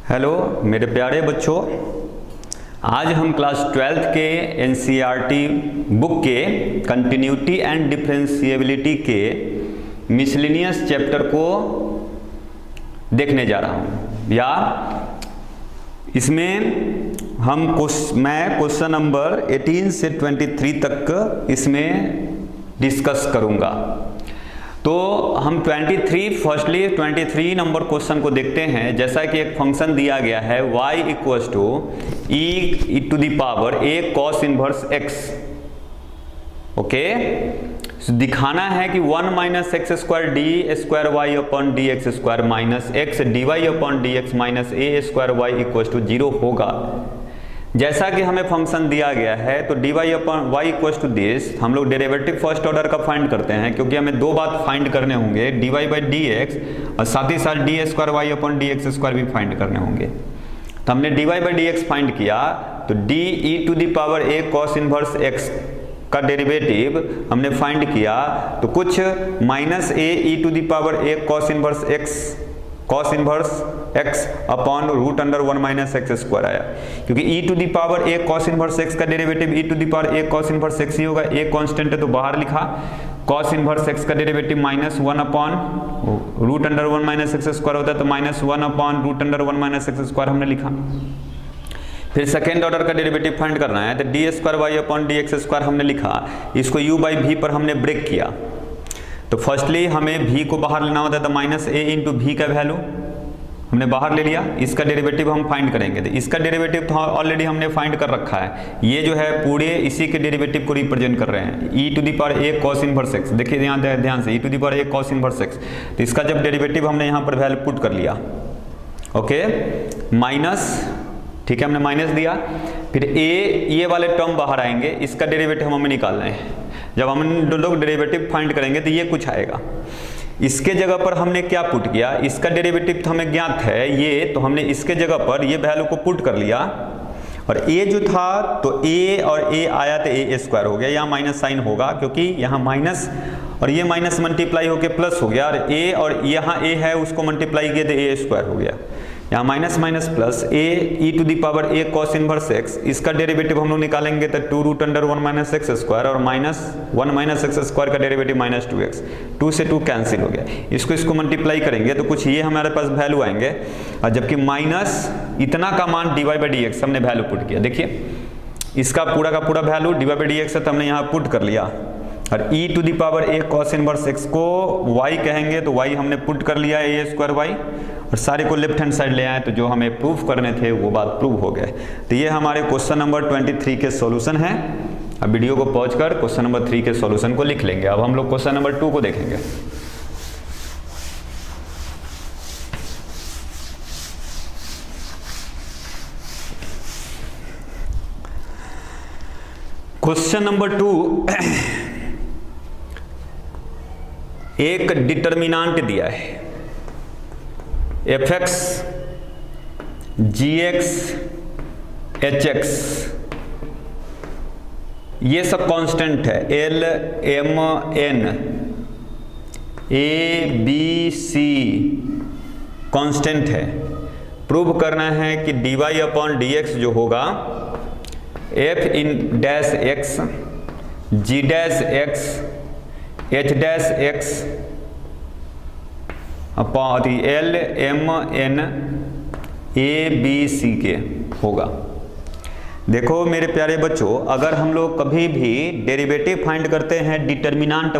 Hello मेरे प्यारे बच्चों, आज हम क्लास 12th के एनसीईआरटी बुक के कंटिन्यूटी एंड डिफरेंशिएबिलिटी के मिसलेनियस चैप्टर को देखने जा रहा हूँ। या इसमें मैं क्वेश्चन नंबर 18 से 23 तक इसमें डिस्कस करूँगा। तो हम 23 नंबर क्वेश्चन को देखते हैं। जैसा कि एक फंक्शन दिया गया है y equals to e to the power a cos inverse x। Okay, दिखाना है कि 1 minus x square d square y upon d x square minus x d y upon d x minus a square y equals to 0 होगा। जैसा कि हमें function दिया गया है तो d y upon y equals to this, हम लोग डेरिवेटिव फर्स्ट ऑर्डर का फाइंड करते हैं क्योंकि हमें दो बात फाइंड करने होंगे, d y by d x और साथ ही साथ d square y upon d x square भी फाइंड करने होंगे। तो हमने d y by d x find किया तो d e to the power a cos inverse x का डेरिवेटिव हमने फाइंड किया तो कुछ minus a e to the power a cos inverse x upon root under 1 minus x square आया, क्योंकि e to the power a cos inverse x का derivative e to the power a cos inverse x ही होगा। A constant है तो बाहर लिखा, cos inverse x का derivative minus 1 upon root under 1 minus x square होता है तो minus 1 upon root under 1 minus x square हमने लिखा। फिर सेकेंड ऑर्डर का डेरिवेटिव फाइंड करना है तो d square y upon d x square हमने लिखा, इसको u बाई वी पर हमने ब्रेक किया। तो फर्स्टली हमें v को बाहर लेना होता है तो माइनस ए इंटू वी का वैल्यू हमने बाहर ले लिया। इसका डेरिवेटिव हम फाइंड करेंगे तो इसका डेरिवेटिव तो ऑलरेडी हमने फाइंड कर रखा है, ये जो है पूरे इसी के डेरिवेटिव को रिप्रेजेंट कर रहे हैं। e to the power a cos inverse x, देखिए ध्यान से e to the power a cos inverse x, तो इसका जब डेरिवेटिव हमने यहाँ पर वैल्यू पुट कर लिया, ओके माइनस, ठीक है हमने माइनस दिया। फिर ये वाले टर्म बाहर आएंगे, इसका डेरिवेटिव हमें निकालना है। जब हम लोग डेरिवेटिव फाइंड करेंगे तो ये कुछ आएगा। इसके जगह पर हमने क्या पुट किया, इसका डेरिवेटिव तो हमें ज्ञात है ये, तो हमने इसके जगह पर ये वैल्यू को पुट कर लिया और a जो था तो a और a आया तो a स्क्वायर हो गया। यहाँ माइनस साइन होगा क्योंकि यहाँ माइनस और ये माइनस मल्टीप्लाई होके प्लस हो गया, और a और यहाँ a है उसको मल्टीप्लाई किया तो a स्क्वायर हो गया। यहाँ minus minus plus a e to the power a cos inverse x, इसका डेरिवेटिव हम लोग निकालेंगे तो 2 root under 1 minus x square और माइनस 1 माइनस एक्स स्क्वायर का डेरिवेटिव माइनस 2x, 2 से 2 कैंसिल हो गया। इसको मल्टीप्लाई करेंगे तो कुछ ये हमारे पास वैल्यू आएंगे, और जबकि माइनस इतना का मान d y by d x हमने वैल्यू पुट किया। देखिए इसका पूरा का पूरा value d y by d x है तो हमने यहाँ पुट कर लिया, और e to the power a cos inverse x को y कहेंगे तो y हमने पुट कर लिया ए स्क्वायर वाई, और सारे को लेफ्ट हैंड साइड ले आए तो जो हमें प्रूफ करने थे वो बात प्रूव हो गए। तो ये हमारे क्वेश्चन नंबर 23 के सॉल्यूशन है। अब वीडियो को पॉज कर क्वेश्चन नंबर 3 के सॉल्यूशन को लिख लेंगे। अब हम लोग क्वेश्चन नंबर 2 को देखेंगे। क्वेश्चन नंबर 2 एक डिटर्मिनांट दिया है f x g x h x, ये सब कांस्टेंट है, l m n a b c constant है। प्रूव करना है कि d y upon d x जो होगा f in dash x g dash x h dash x upon l m n a b c के होगा। देखो मेरे प्यारे बच्चों, अगर हम लोग कभी भी डेरिवेटिव फाइंड करते हैं डिटर्मिनांट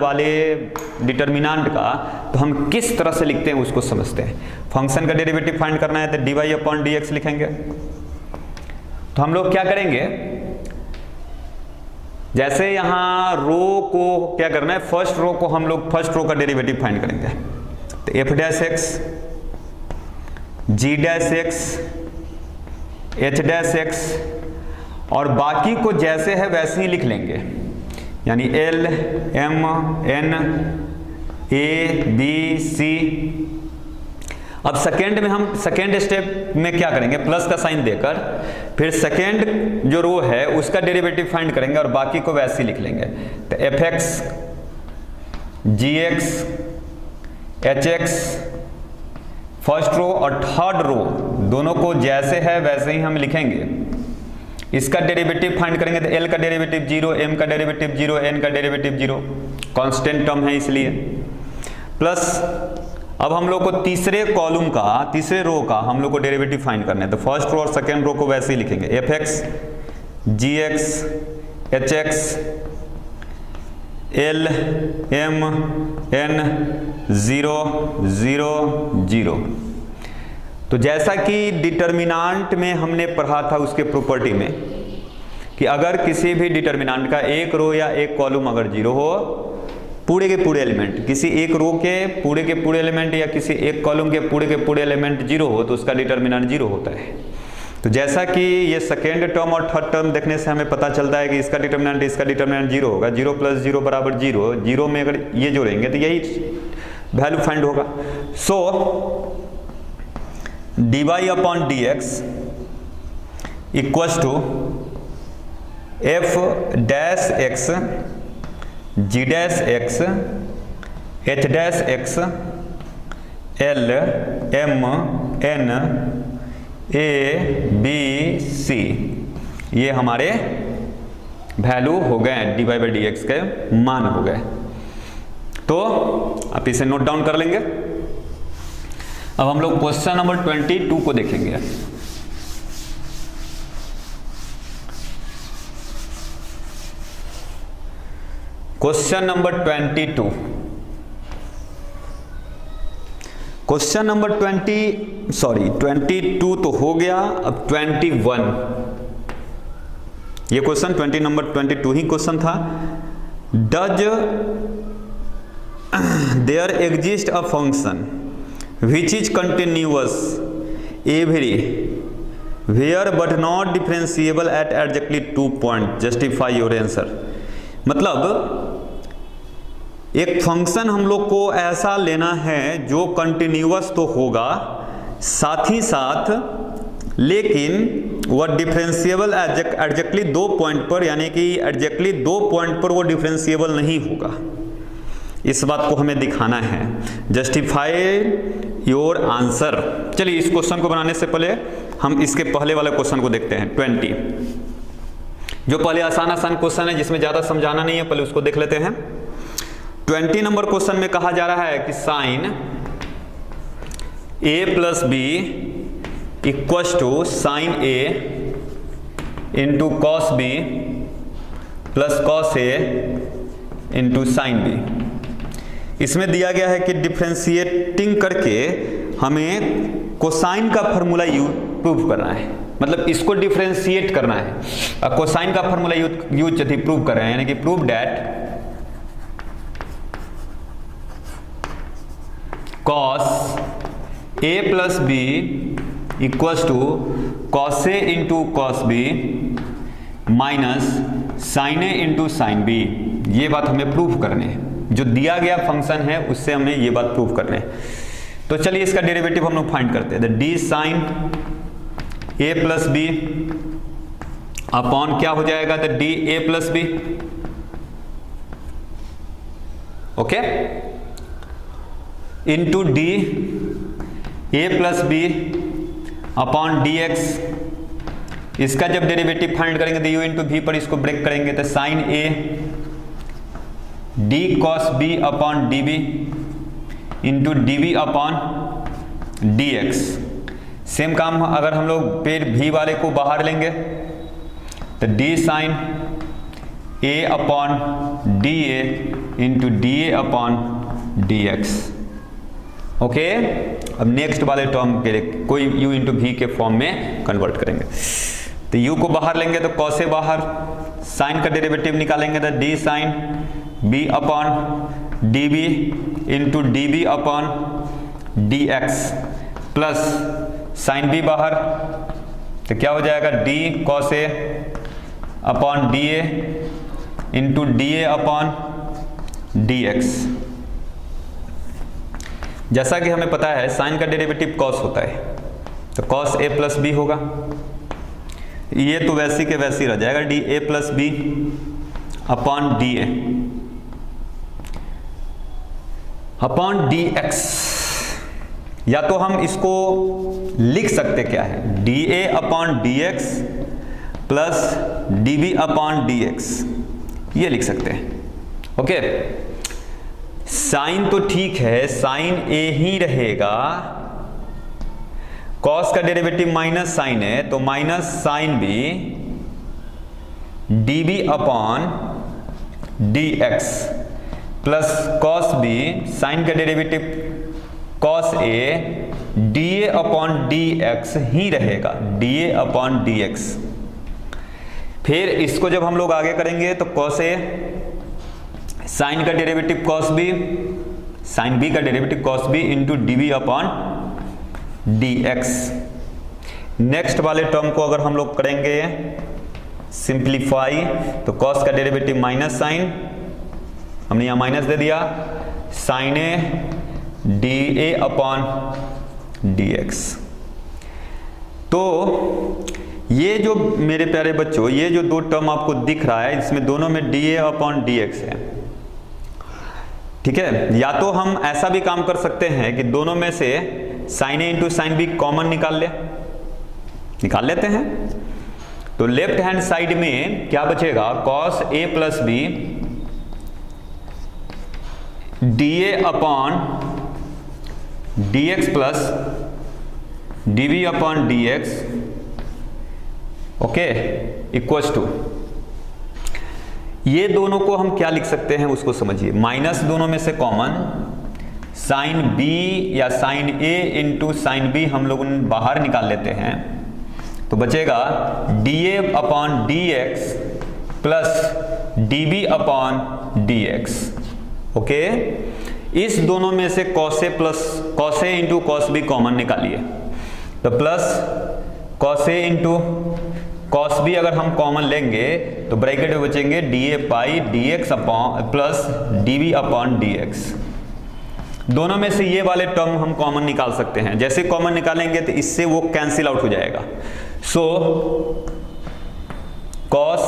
का, तो हम किस तरह से लिखते हैं उसको समझते हैं। फंक्शन का डेरिवेटिव फाइंड करना है तो d y upon d x लिखेंगे। तो हम लोग क्या करेंगे, जैसे यहां रो को क्या करना है, फर्स्ट रो को हम लोग फर्स्ट रो का डेरिवेटिव फाइंड करेंगे तो f dash x g dash x h dash x, और बाकी को जैसे है वैसे ही लिख लेंगे, यानी l m n a b c. अब सेकेंड में हम सेकेंड स्टेप में क्या करेंगे, प्लस का साइन देकर फिर सेकेंड जो रो है उसका डेरिवेटिव फाइंड करेंगे और बाकी को वैसे ही लिख लेंगे। तो f x g x h x first row और थर्ड रो दोनों को जैसे है वैसे ही हम लिखेंगे। इसका डेरिवेटिव फाइंड करेंगे तो एल का डेरिवेटिव 0, एम का डेरिवेटिव 0, एन का डेरिवेटिव 0, कांस्टेंट टर्म है इसलिए। प्लस अब हम लोग को तीसरे कॉलम का, तीसरे रो का हम लोग को डेरिवेटिव फाइंड करना है। तो फर्स्ट रो और सेकेंड रो को वैसे ही लिखेंगे, f x g x h x l m n 0 0 0। तो जैसा कि डिटर्मिनांट में हमने पढ़ा था उसके प्रॉपर्टी में कि अगर किसी भी डिटर्मिनांट का एक रो या एक कॉलम अगर 0 हो, पूरे के पूरे एलिमेंट, किसी एक रो के पूरे एलिमेंट या किसी एक कॉलम के पूरे एलिमेंट 0 हो तो उसका डिटर्मिनांट 0 होता है। तो जैसा कि ये सेकेंड टर्म और थर्ड टर्म देखने से हमें पता चलता है कि इसका डिटर्मिनेंट 0 होगा। 0 + 0 = 0, 0 में अगर ये जोड़ेंगे तो यही वैल्यू फाइंड होगा। सो dy/dx = f'(x) g'(x) h'(x) l m n a b c, ये हमारे वैल्यू हो गए, dy/dx के मान हो गए। तो आप इसे नोट डाउन कर लेंगे। अब हम लोग क्वेश्चन नंबर 22 को देखेंगे। क्वेश्चन नंबर 22, क्वेश्चन नंबर 22 तो हो गया। अब 21, ये क्वेश्चन 20 नंबर 22 ही क्वेश्चन था। Does there exist a function which is continuous everywhere but not differentiable at exactly 2 points, justify your answer। मतलब एक फंक्शन हम लोग को ऐसा लेना है जो कंटिन्यूअस तो होगा, साथ ही साथ लेकिन वह डिफरेंशिएबल एग्जैक्टली 2 पॉइंट पर, यानी कि एग्जैक्टली 2 पॉइंट पर वो डिफरेंशिएबल नहीं होगा। इस बात को हमें दिखाना है। Justify your answer. चलिए इस क्वेश्चन को बनाने से पहले हम इसके पहले वाले क्वेश्चन को देखते हैं 20, जो पहले आसान क्वेश्चन है जिसमें ज़्यादा समझाना नहीं है, पहले उसको देख लेते हैं। 20 नंबर क्वेश्चन में कहा जा रहा है कि sine a + b = sine a into cos b plus cos a into sine b। इसमें दिया गया है कि डिफ्रेंशिएटिंग करके हमें कोसाइन का फॉर्मूला प्रूव करना है, मतलब इसको डिफ्रेंशिएट करना है। और कोसाइन का फॉर्मूला यूज यदि प्रूव कर रहे हैं, यानी कि prove that cos a + b = cos a इंटू cos b minus sin a into sin b। ये बात हमें प्रूव करनी है, जो दिया गया फंक्शन है उससे हमें ये बात प्रूव करनी है। तो चलिए इसका डेरिवेटिव हम लोग फाइंड करते हैं। d sin a + b upon क्या हो जाएगा, तो dA + b, okay, into d a + b upon dx। इसका जब डेरिवेटिव फाइंड करेंगे तो u इंटू v पर इसको ब्रेक करेंगे तो sin a d cos b upon db into db upon dx। Same काम अगर हम लोग फिर v वाले को बाहर लेंगे तो d sin a upon da into da upon dx, okay. अब नेक्स्ट वाले टर्म के लिए कोई u इंटू v के फॉर्म में कन्वर्ट करेंगे। तो u को बाहर लेंगे तो cos से बाहर, साइन का डेरिवेटिव निकालेंगे तो d sin b upon db into db upon dx plus sign b बाहर, तो क्या हो जाएगा d cos a upon da into da upon dx। जैसा कि हमें पता है साइन का डेरिवेटिव cos होता है, तो cos a + b होगा। ये तो वैसी के वैसी रह जाएगा, dA + b upon dA upon dx। या तो हम इसको लिख सकते क्या है, dA upon dx plus dB upon dx, ये लिख सकते हैं। ओके, साइन तो ठीक है, साइन A ही रहेगा, कॉस का डेरिवेटिव माइनस साइन है तो minus sine B dB upon dx plus cos B, sine का derivative cos A dA upon dx ही रहेगा, dA अपॉन dx। फिर इसको जब हम लोग आगे करेंगे तो कॉस A, साइन का derivative cos B, sine B का derivative cos B into dB upon dx। Next वाले टर्म को अगर हम लोग करेंगे सिंप्लीफाई तो कॉस का डेरिवेटिव माइनस साइन, हमने यहां माइनस दे दिया, साइन ए dA अपॉन dx। तो ये जो मेरे प्यारे बच्चों, ये जो दो टर्म आपको दिख रहा है इसमें दोनों में dA अपॉन dx है, ठीक है। या तो हम ऐसा भी काम कर सकते हैं कि दोनों में से साइन ए इंटू साइन बी कॉमन निकाल लेते हैं। तो लेफ्ट हैंड साइड में क्या बचेगा, cos a plus b dA upon dx plus dB upon dx, okay, equals to, ये दोनों को हम क्या लिख सकते हैं उसको समझिए, माइनस दोनों में से कॉमन, साइन B या sine A into sine B हम लोग बाहर निकाल लेते हैं तो बचेगा dA upon dx plus dB upon dx, okay. इस दोनों में से cos A plus cos A इंटू cos B कॉमन निकालिए तो प्लस cos A इंटू cos B अगर हम कॉमन लेंगे तो ब्रैकेट में बचेंगे dA पाई dx upon plus dB upon dx। दोनों में से ये वाले टर्म हम कॉमन निकाल सकते हैं, जैसे कॉमन निकालेंगे तो इससे वो कैंसिल आउट हो जाएगा। सो cos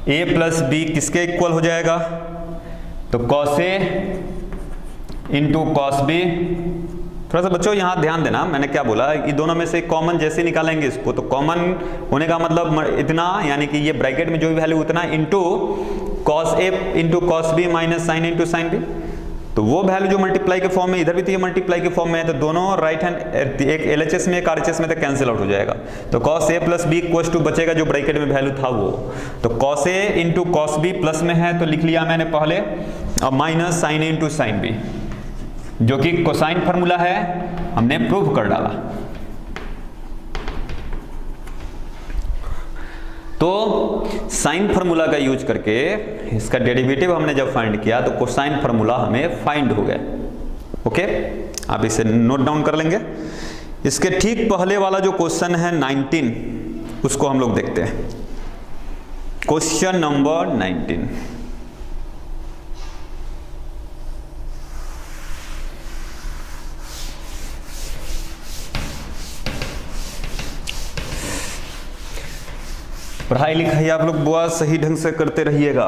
A प्लस B किसके इक्वल हो जाएगा, तो cos A इंटू cos B। थोड़ा सा बच्चों यहाँ ध्यान देना, मैंने क्या बोला, ये दोनों में से कॉमन जैसे निकालेंगे इसको तो कॉमन होने का मतलब इतना, यानी कि ये ब्रैकेट में जो भी वैल्यू उतना इंटू cos A इंटू cos B minus sine into sine B, तो वो वैल्यू जो मल्टीप्लाई के फॉर्म में, इधर भी तो ये मल्टीप्लाई के फॉर्म में है, तो दोनों राइट हैंड, एक LHS में एक RHS में तो कैंसिल आउट हो जाएगा। तो cos A plus B equals to बचेगा जो ब्रैकेट में वैल्यू था वो, तो cos A इंटू cos B प्लस में है तो लिख लिया मैंने पहले, और minus sine A into sine B जो कि कोसाइन फार्मूला है, हमने प्रूव कर डाला। तो साइन फार्मूला का यूज करके इसका डेरिवेटिव हमने जब फाइंड किया तो कोसाइन फार्मूला हमें फाइंड हो गया, ओके। आप इसे नोट डाउन कर लेंगे। इसके ठीक पहले वाला जो क्वेश्चन है 19, उसको हम लोग देखते हैं। क्वेश्चन नंबर 19, पढ़ाई लिखाई आप लोग बुआ सही ढंग से करते रहिएगा,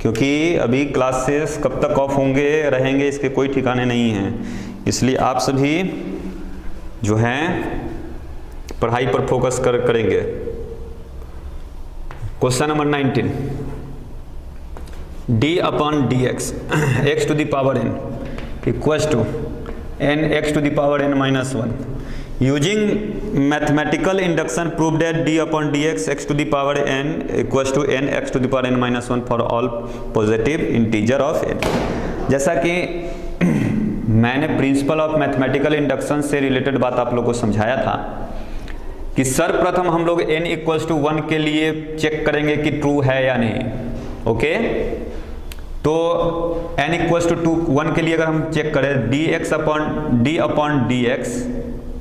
क्योंकि अभी क्लासेस कब तक ऑफ होंगे रहेंगे इसके कोई ठिकाने नहीं हैं, इसलिए आप सभी जो हैं पढ़ाई पर फोकस करेंगे। Question number 19, d upon dx x to the power n equals to n x to the power n minus 1। Using mathematical induction proved that d upon dx x to the power n equals to n x to the power n minus 1 for all positive integer of n। जैसा कि मैंने principal of mathematical induction से related बात आप लोगों को समझाया था कि सर्वप्रथम हम लोग n इक्वल्स टू 1 के लिए चेक करेंगे कि ट्रू है या नहीं, ओके। तो n इक्वल्स टू 1 के लिए अगर हम चेक करें d upon dx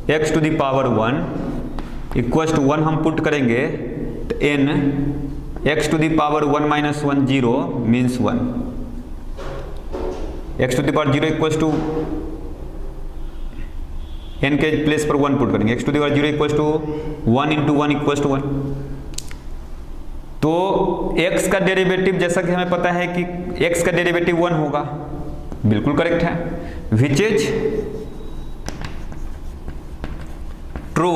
x to the power 1 equals to 1 हम पुट करेंगे तो n x to the power 1 minus 1 0 means 1, x to the power 0 equals to n के प्लेस पर 1 पुट करेंगे, x to the power 0 equals to 1 into 1 equals to 1। तो x का derivative जैसा कि हमें पता है कि x का डेरिवेटिव 1 होगा, बिल्कुल करेक्ट है, which is true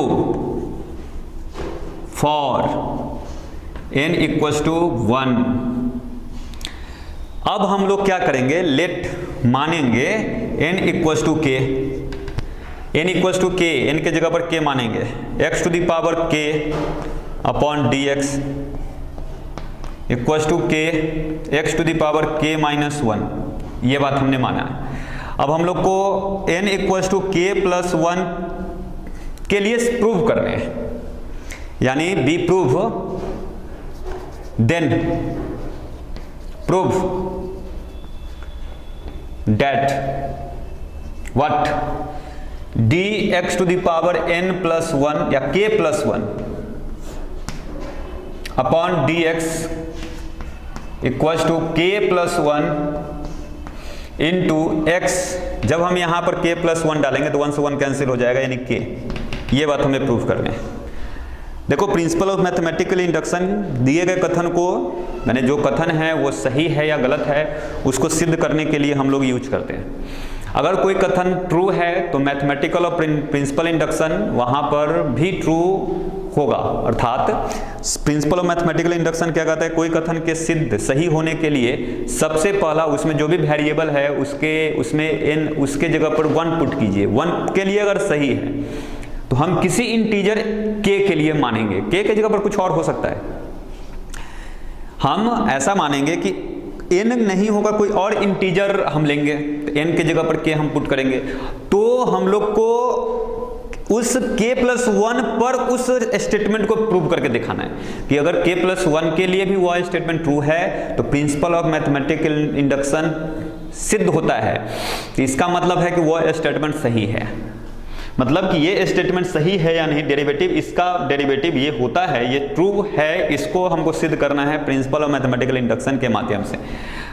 for n equals to 1। अब हम लोग क्या करेंगे, लेट मानेंगे n equals to k, n equals to k, n के जगह पर k मानेंगे, x to the power k upon dx equals to k x to the power k minus 1। ये बात हमने माना है। अब हम लोग को n equals to k plus 1 के लिए प्रूव करने हैं, यानी be prove then prove that what dx to the power n plus 1 या k plus 1 upon dx equals to k plus 1 into x। जब हम यहां पर k प्लस 1 डालेंगे तो 1 से 1 कैंसिल हो जाएगा, यानी k। ये बात हमें प्रूव करनी है। देखो, प्रिंसिपल ऑफ मैथमेटिकल इंडक्शन, दिए गए कथन को, मैंने जो कथन है वो सही है या गलत है उसको सिद्ध करने के लिए हम लोग यूज करते हैं। अगर कोई कथन ट्रू है तो मैथमेटिकल और प्रिंसिपल इंडक्शन वहां पर भी ट्रू होगा। अर्थात प्रिंसिपल ऑफ मैथमेटिकल इंडक्शन क्या कहता है, कोई कथन के सिद्ध सही होने के लिए सबसे पहला उसमें जो भी वेरिएबल है उसके जगह पर 1 पुट कीजिए। 1 के लिए अगर सही है तो हम किसी इंटीजर k के लिए मानेंगे, k के जगह पर कुछ और हो सकता है। हम ऐसा मानेंगे कि n नहीं होगा, कोई और इंटीजर हम लेंगे, तो n के जगह पर k हम पुट करेंगे। तो हम लोग को उस k प्लस 1 पर उस स्टेटमेंट को प्रूव करके दिखाना है कि अगर k प्लस 1 के लिए भी वह स्टेटमेंट ट्रू है तो प्रिंसिपल ऑफ मैथमेटिकल इंडक्शन सिद्ध होता है। तो इसका मतलब है कि वह स्टेटमेंट सही है, मतलब कि ये स्टेटमेंट सही है या नहीं, डेरिवेटिव, इसका डेरिवेटिव ये होता है, ये ट्रू है, इसको हमको सिद्ध करना है प्रिंसिपल ऑफ मैथमेटिकल इंडक्शन के माध्यम से।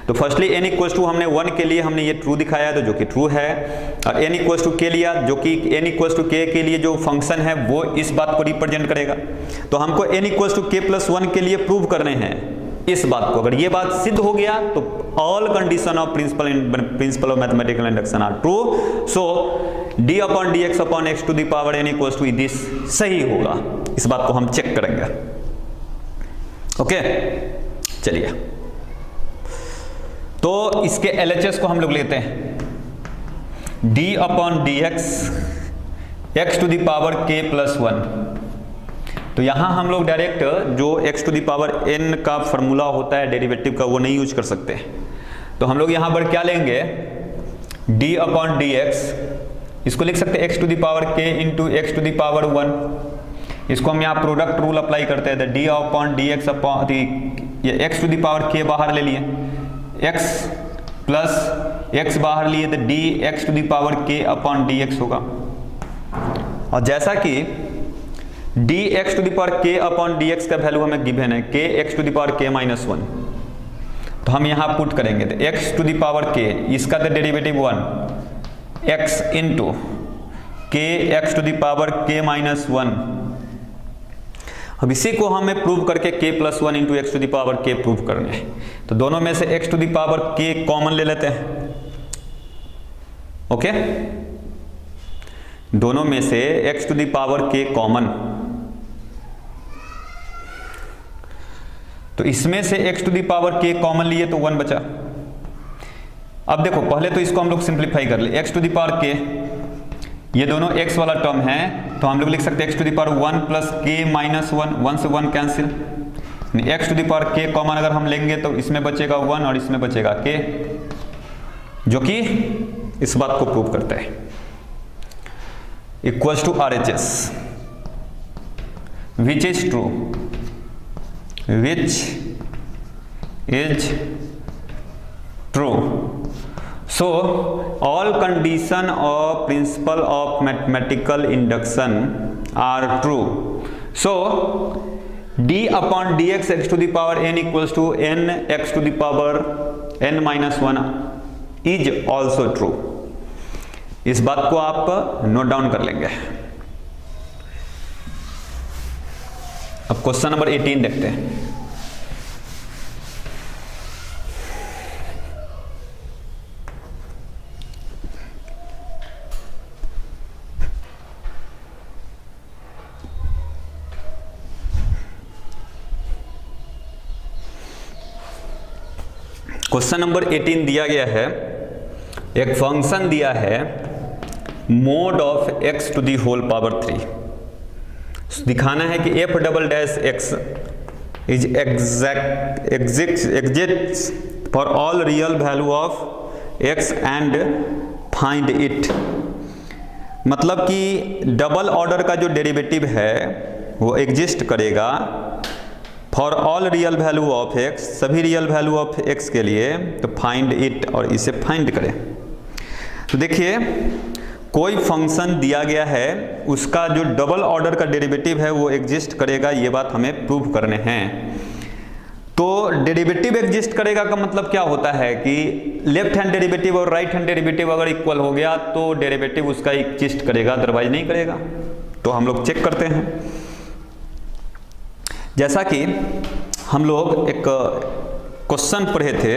तो फर्स्टली n इक्वल्स टू हमने 1 के लिए हमने ये ट्रू दिखाया तो जो कि ट्रू है, और n इक्वल्स टू k लिया जो कि n इक्वल्स टू k के लिए जो फंक्शन है वो इस बात को रिप्रेजेंट करेगा। तो हमको n equals to k plus 1 के लिए प्रूव करने हैं इस बात को। अगर ये बात सिद्ध हो गया तो all condition of principle of mathematical induction are true, so d upon dx upon x to the power n equals to this सही होगा। इस बात को हम चेक करेंगे। ओके, चलिए, तो इसके LHS को हम लोग लेते हैं, d upon dx x to the power k plus 1। तो यहां हम लोग डायरेक्ट जो x to the power n का फॉर्मूला होता है डेरिवेटिव का वो नहीं यूज कर सकते। तो हम लोग यहां पर क्या लेंगे, d अपॉन dx, इसको लिख सकते हैं x to the power k into x to the power 1। इसको हम यहाँ प्रोडक्ट रूल अप्लाई करते हैं, d अपॉन dx अपॉन ये x to the power k बाहर ले लिए, x प्लस x बाहर लिए तो dx to the power k upon dx होगा। और जैसा कि dx to the power k upon dx का वैल्यू हमें गिवन है k x to the power k minus 1, तो हम यहाँ पुट करेंगे तो x to the power k, इसका तो derivative 1 x into k x to the power k minus 1। अब इसी को हमें प्रूव करके k plus 1 into x to the power k prove करने हैं। तो दोनों में से x to the power k common ले लेते हैं। ओके, दोनों में से x to the power k common, तो इसमें से x to the power k common लिए तो 1 बचा। अब देखो, पहले तो इसको हम लोग सिंप्लीफाई कर ले, x to the power k, ये दोनों x वाला टर्म है तो हम लोग लिख सकते हैं x to the power 1 plus k minus 1, 1 से 1 cancel, x to the power k common अगर हम लेंगे तो इसमें बचेगा 1 और इसमें बचेगा k, जो कि इस बात को प्रूव करता है। Equals to RHS which is true, which is true. So all condition of principle of mathematical induction are true. So d upon dx x to the power n equals to n x to the power n minus 1 is also true. इस बात को आप note down कर लेंगे। अब question number 18 देखते हैं। Question number 18 दिया गया है, एक फंक्शन दिया है mod of x to the whole power 3। दिखाना है कि f double dash x is exists for all real value of x and find it. मतलब कि डबल ऑर्डर का जो डेरिवेटिव है वो एग्जिस्ट करेगा for all real value of x, सभी रियल वैल्यू ऑफ x के लिए, तो फाइंड इट, और इसे फाइंड करें। तो देखिए कोई फंक्शन दिया गया है, उसका जो डबल ऑर्डर का डेरिवेटिव है वो एग्जिस्ट करेगा, ये बात हमें प्रूव करने हैं। तो डेरिवेटिव एग्जिस्ट करेगा का मतलब क्या होता है कि लेफ्ट हैंड डेरिवेटिव और राइट हैंड डेरिवेटिव अगर इक्वल हो गया तो डेरिवेटिव उसका एग्जिस्ट करेगा, अदरवाइज नहीं करेगा। तो हम लोग चेक करते हैं। जैसा कि हम लोग एक क्वेश्चन पढ़े थे,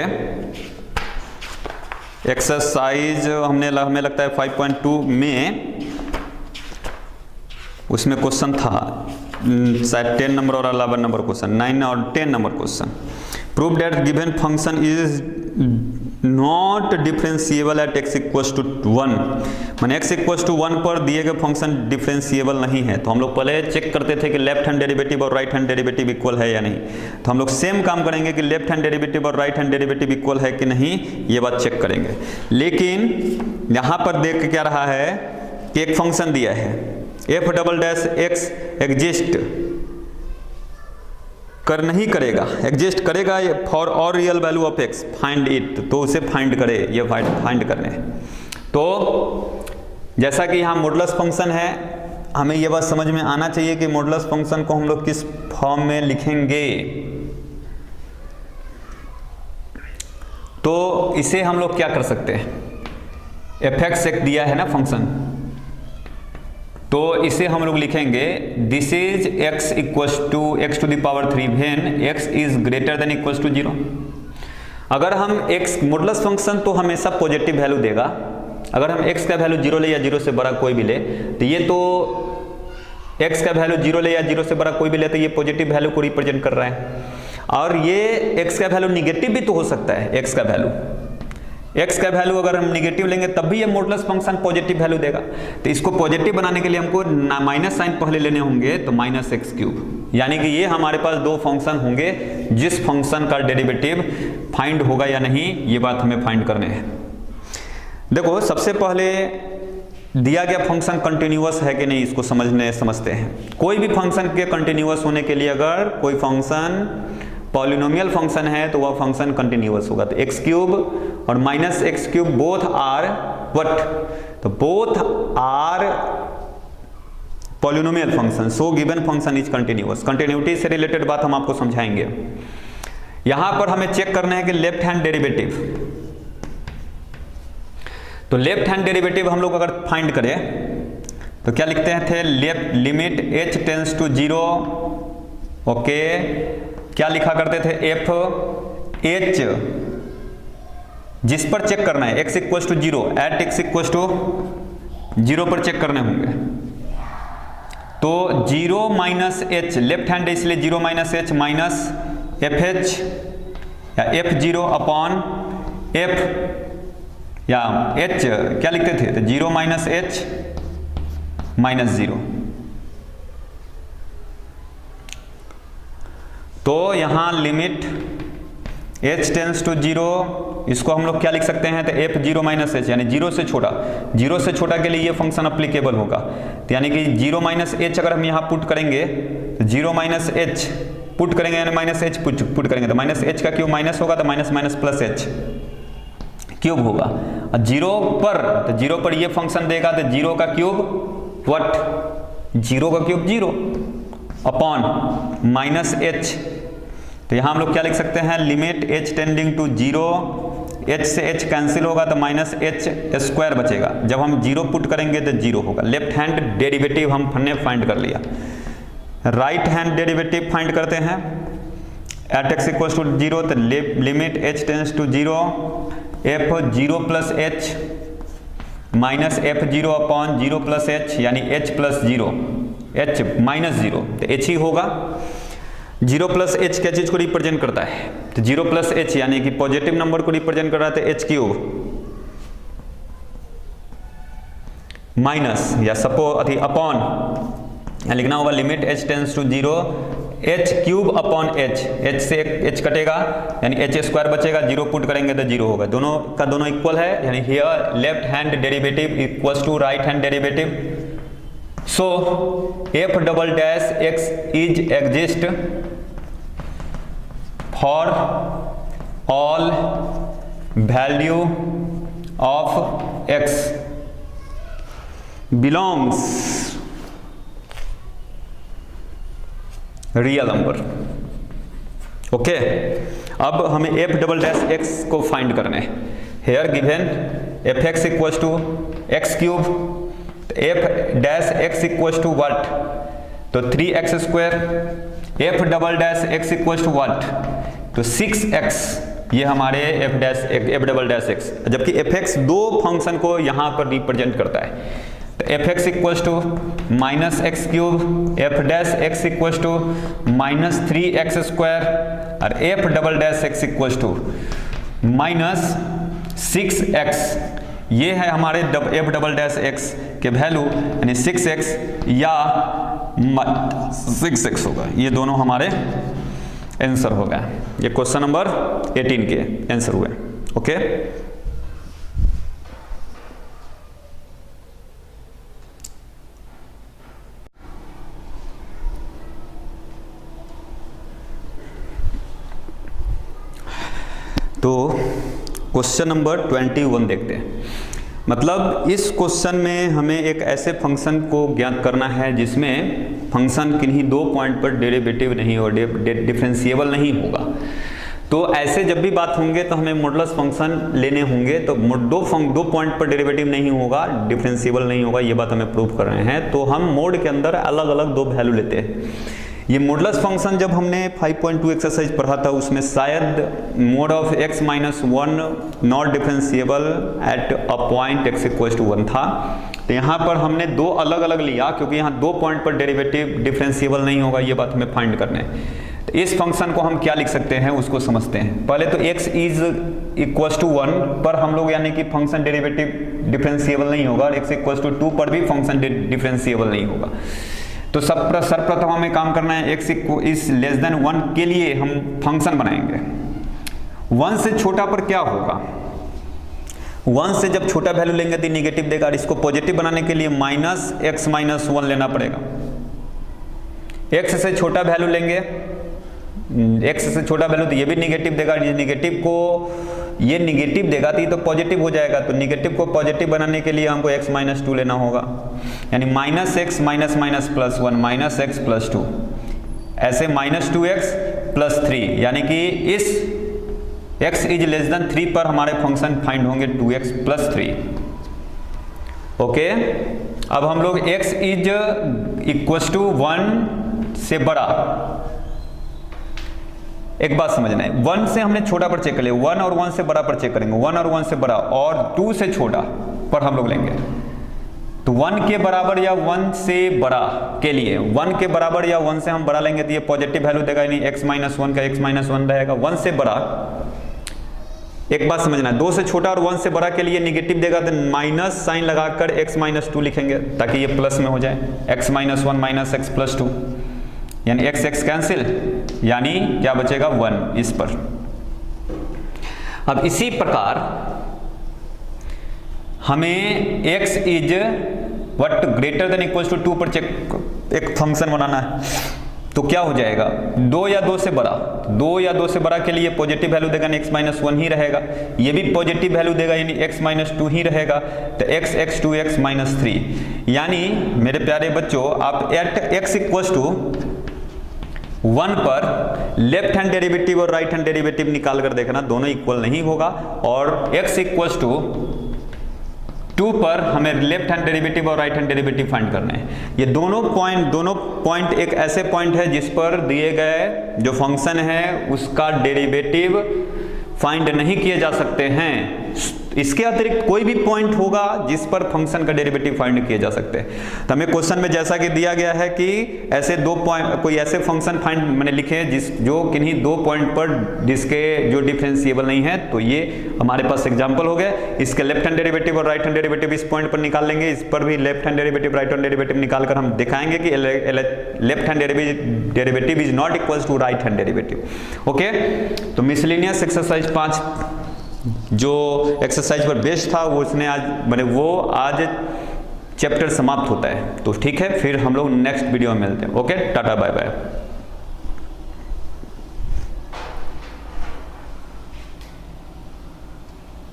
एक्सरसाइज हमें लगता है 5.2 में, उसमें क्वेश्चन था शायद 10 नंबर और 11 नंबर क्वेश्चन, 9 और 10 number question. Prove that given function is not differentiable at x equals to 1। माने x इक्वल्स टू 1 पर दिए गए फंक्शन डिफरेंशिएबल नहीं है। तो हम लोग पहले चेक करते थे कि लेफ्ट हैंड डेरिवेटिव और राइट हैंड डेरिवेटिव इक्वल है या नहीं। तो हम लोग सेम काम करेंगे कि लेफ्ट हैंड डेरिवेटिव और राइट हैंड डेरिवेटिव इक्वल है कि नहीं, ये बात चेक करेंगे। लेकिन यहाँ पर देख के क्या रहा है कि एक फंक्शन दिया है f double dash x exist कर नहीं करेगा, एग्जिस्ट करेगा for all real value of x, find it, तो उसे फाइंड करे, ये फाइंड करने हैं। तो जैसा कि यहाँ मॉडुलस फंक्शन है, हमें ये बात समझ में आना चाहिए कि मॉडुलस फंक्शन को हम लोग किस फॉर्म में लिखेंगे। तो इसे हम लोग क्या कर सकते हैं, fx एक दिया है ना फंक्शन, तो इसे हम लोग लिखेंगे this is x equals to x to the power 3 when x is greater than equals to 0। अगर हम x मॉडुलस फंक्शन तो हमेशा पॉजिटिव वैल्यू देगा। अगर हम x का वैल्यू 0 ले या 0 से बड़ा कोई भी ले, तो ये तो x का वैल्यू 0 ले या 0 से बड़ा कोई भी ले तो ये पॉजिटिव वैल्यू को रिप्रेजेंट कर रहा है। और ये x का वैल्यू निगेटिव भी तो हो सकता है, x का वैल्यू अगर हम निगेटिव लेंगे तब भी ये मॉडुलस फंक्शन पॉजिटिव वैल्यू देगा। तो इसको पॉजिटिव बनाने के लिए हमको माइनस साइन पहले लेने होंगे, तो माइनस एक्स क्यूब, यानी कि ये हमारे पास दो फंक्शन होंगे जिस फंक्शन का डेरिवेटिव फाइंड होगा या नहीं, ये बात हमें फाइंड करने हैं। देखो सबसे पहले दिया गया फंक्शन कंटिन्यूअस है कि नहीं, इसको समझते हैं। कोई भी फंक्शन के कंटिन्यूअस होने के लिए अगर कोई फंक्शन पॉलिनोमियल फंक्शन है तो वह फंक्शन कंटिन्यूअस होगा। तो एक्स क्यूब और minus x cube both are what, तो both are polynomial function, so given function is continuous. Continuity से रिलेटेड बात हम आपको समझाएंगे। यहां पर हमें चेक करना है कि लेफ्ट हैंड डेरिवेटिव, तो लेफ्ट हैंड डेरिवेटिव हम लोग अगर फाइंड करें तो क्या लिखते हैं थे, limit h tends to 0, okay, क्या लिखा करते थे, एफ एच, जिस पर चेक करना है x equals to 0, at x equals to 0 पर चेक करने होंगे। तो 0 माइनस एच, लेफ्ट हैंड है इसलिए 0 minus H minus F H या f0 अपॉन f या h क्या लिखते थे, तो 0 माइनस एच माइनस 0। तो यहां लिमिट h टेंस टू 0, इसको हम लोग क्या लिख सकते हैं, तो f0 माइनस एच, यानी 0 से छोटा, 0 से छोटा के लिए ये फंक्शन अप्लीकेबल होगा। तो यानी कि 0 माइनस एच अगर हम यहाँ पुट करेंगे तो 0 माइनस एच पुट करेंगे, यानी माइनस एच पुट करेंगे तो माइनस एच का क्यूब माइनस होगा, तो minus minus plus H cube होगा। और 0 पर, तो 0 पर ये फंक्शन देगा, तो 0 का क्यूब व्हाट, 0 का क्यूब 0 अपॉन माइनस एच। तो यहां हम लोग क्या लिख सकते हैं, limit h tending to 0, h से h कैंसिल होगा तो माइनस एच स्क्वायर बचेगा। जब हम 0 पुट करेंगे तो 0 होगा। लेफ्ट हैंड डेरिवेटिव हमने फाइंड कर लिया। राइट हैंड डेरिवेटिव फाइंड करते हैं, एट x इक्वल्स टू 0, तो limit h tends to 0, f0 plus h minus f0 upon 0 plus h, यानी h प्लस 0, h माइनस 0, तो h ही होगा। जीरो प्लस एच क्या चीज को रिप्रेजेंट करता है, तो जीरो प्लस एच यानी कि पॉजिटिव नंबर को रिप्रेजेंट कर रहा है, तो एच क्यूब माइनस या सपोज अपॉन लिखना होगा limit h tends to zero h cube upon h, h से एच कटेगा यानी एच स्क्वायर बचेगा, जीरो पुट करेंगे तो जीरो होगा, दोनों का दोनों इक्वल है, यानी here left hand derivative equals to right hand derivative. So f double dash x is exist for all value of x belongs real number. Okay, अब हमें एफ डबल डैश एक्स को find करना है। Here given f x equals to x cube, f dash x equals to what, तो 3x square, f double dash x equals to what, तो 6x, ये हमारे f double dash x, जबकि f x दो function को यहां पर represent करता है, तो f x equals to minus x cube, f dash x equals to minus 3x square और f double dash x equals to minus 6x। ये है हमारे एफ डबल डैश एक्स के वैल्यू, यानी 6x या 6x होगा, ये दोनों हमारे आंसर हो गया। ये क्वेश्चन नंबर 18 के आंसर हुए। ओके, तो क्वेश्चन नंबर 21 देखते हैं। मतलब इस क्वेश्चन में हमें एक ऐसे फंक्शन को ज्ञात करना है जिसमें फंक्शन किन्हीं दो पॉइंट पर डेरिवेटिव नहीं हो, डिफरेंशिएबल नहीं होगा। तो ऐसे जब भी बात होंगे तो हमें मॉडुलस फंक्शन लेने होंगे, तो दो पॉइंट पर डेरिवेटिव नहीं होगा, डिफरेंशिएबल नहीं होगा, ये बात हमें प्रूव कर रहे हैं। तो हम मोड के अंदर अलग अलग दो वैल्यू लेते हैं। ये मॉडुलस फंक्शन जब हमने 5.2 एक्सरसाइज पढ़ा था उसमें शायद mod of x minus 1 not differentiable at a point x equals to 1 था। तो यहाँ पर हमने दो अलग अलग लिया क्योंकि यहाँ दो पॉइंट पर डेरिवेटिव डिफरेंशिएबल नहीं होगा, ये बात हमें फाइंड करना है। तो इस फंक्शन को हम क्या लिख सकते हैं उसको समझते हैं। पहले तो x इज इक्वल्स टू 1 पर हम लोग यानी कि फंक्शन डेरिवेटिव डिफरेंशिएबल नहीं होगा और x इक्वल्स टू 2 पर भी फंक्शन डिफरेंशिएबल नहीं होगा। तो सर्वप्रथम हमें काम करना है, x इज लेस देन 1 के लिए हम फंक्शन बनाएंगे। 1 से छोटा पर क्या होगा, 1 से जब छोटा वैल्यू लेंगे तो निगेटिव देगा, और इसको पॉजिटिव बनाने के लिए माइनस x माइनस 1 लेना पड़ेगा। x से छोटा वैल्यू लेंगे, x से छोटा वैल्यू तो ये भी निगेटिव देगा, ये निगेटिव देगा तो ये तो पॉजिटिव हो जाएगा। तो निगेटिव को पॉजिटिव बनाने के लिए हमको x माइनस 2 लेना होगा, यानी minus x minus minus plus 1 minus x plus 2, ऐसे माइनस 2x प्लस 3, यानी कि इस x इज लेस देन 3 पर हमारे फंक्शन फाइंड होंगे 2x प्लस 3। ओके, अब हम लोग x इज इक्वल्स टू 1 से बड़ा, एक बात समझना है, 1 से हमने छोटा पर चेक कर लिया, 1 और 1 से बड़ा पर चेक करेंगे, 1 और 1 से बड़ा और 2 से छोटा पर हम लोग लेंगे। तो 1 के बराबर या 1 से बड़ा के लिए 1 के बराबर या 1 से हम बड़ा लेंगे तो ये पॉजिटिव वैल्यू देगा, यानी x माइनस 1 का x माइनस 1 रहेगा। 1 से बड़ा, एक बात समझना है, 2 से छोटा और 1 से बड़ा के लिए निगेटिव देगा तो माइनस साइन लगाकर x माइनस 2 लिखेंगे ताकि ये प्लस में हो जाए, x minus 1 minus x plus 2, यानी x x कैंसिल, यानी क्या बचेगा 1 इस पर। अब इसी प्रकार हमें x is what greater than equals to 2 पर चेक एक फंक्शन बनाना है, तो क्या हो जाएगा 2 या 2 से बड़ा, 2 या 2 से बड़ा के लिए पॉजिटिव वैल्यू देगा, x माइनस 1 ही रहेगा, ये भी पॉजिटिव वैल्यू देगा यानी x माइनस 2 ही रहेगा, तो x x 2x माइनस 3। यानी मेरे प्यारे बच्चों, आप एट x इक्वल्स टू 1 पर लेफ्ट हैंड डेरिवेटिव और राइट हैंड डेरिवेटिव निकाल कर देखना, दोनों इक्वल नहीं होगा, और x इक्वल्स टू 2 पर हमें लेफ्ट हैंड डेरिवेटिव और राइट हैंड डेरिवेटिव फाइंड करने हैं। ये दोनों पॉइंट एक ऐसे पॉइंट है जिस पर दिए गए जो फंक्शन है उसका डेरिवेटिव फाइंड नहीं किए जा सकते हैं, इसके अतिरिक्त कोई भी पॉइंट होगा जिस पर फंक्शन का डेरिवेटिव फाइंड किए जा सकते हैं। तो हमें क्वेश्चन में जैसा कि दिया गया है कि ऐसे दो पॉइंट, कोई ऐसे फंक्शन फाइंड मैंने लिखे हैं जो किन्हीं दो पॉइंट पर जिसके जो डिफरेंशिएबल नहीं है, तो ये हमारे पास एग्जांपल हो गए। इसके लेफ्ट हैंड डेरिवेटिव और राइट हैंड डेरिवेटिव इस पॉइंट पर निकाल लेंगे, इस पर भी left hand derivative right hand derivative निकालकर हम दिखाएंगे कि left hand derivative is not equals to right hand derivative. Okay, तो मिसलेनियस एक्सरसाइज 5 जो एक्सरसाइज पर बेस्ड था वो उसने आज चैप्टर समाप्त होता है। तो ठीक है, फिर हम लोग नेक्स्ट वीडियो में मिलते हैं। Okay, tata bye bye.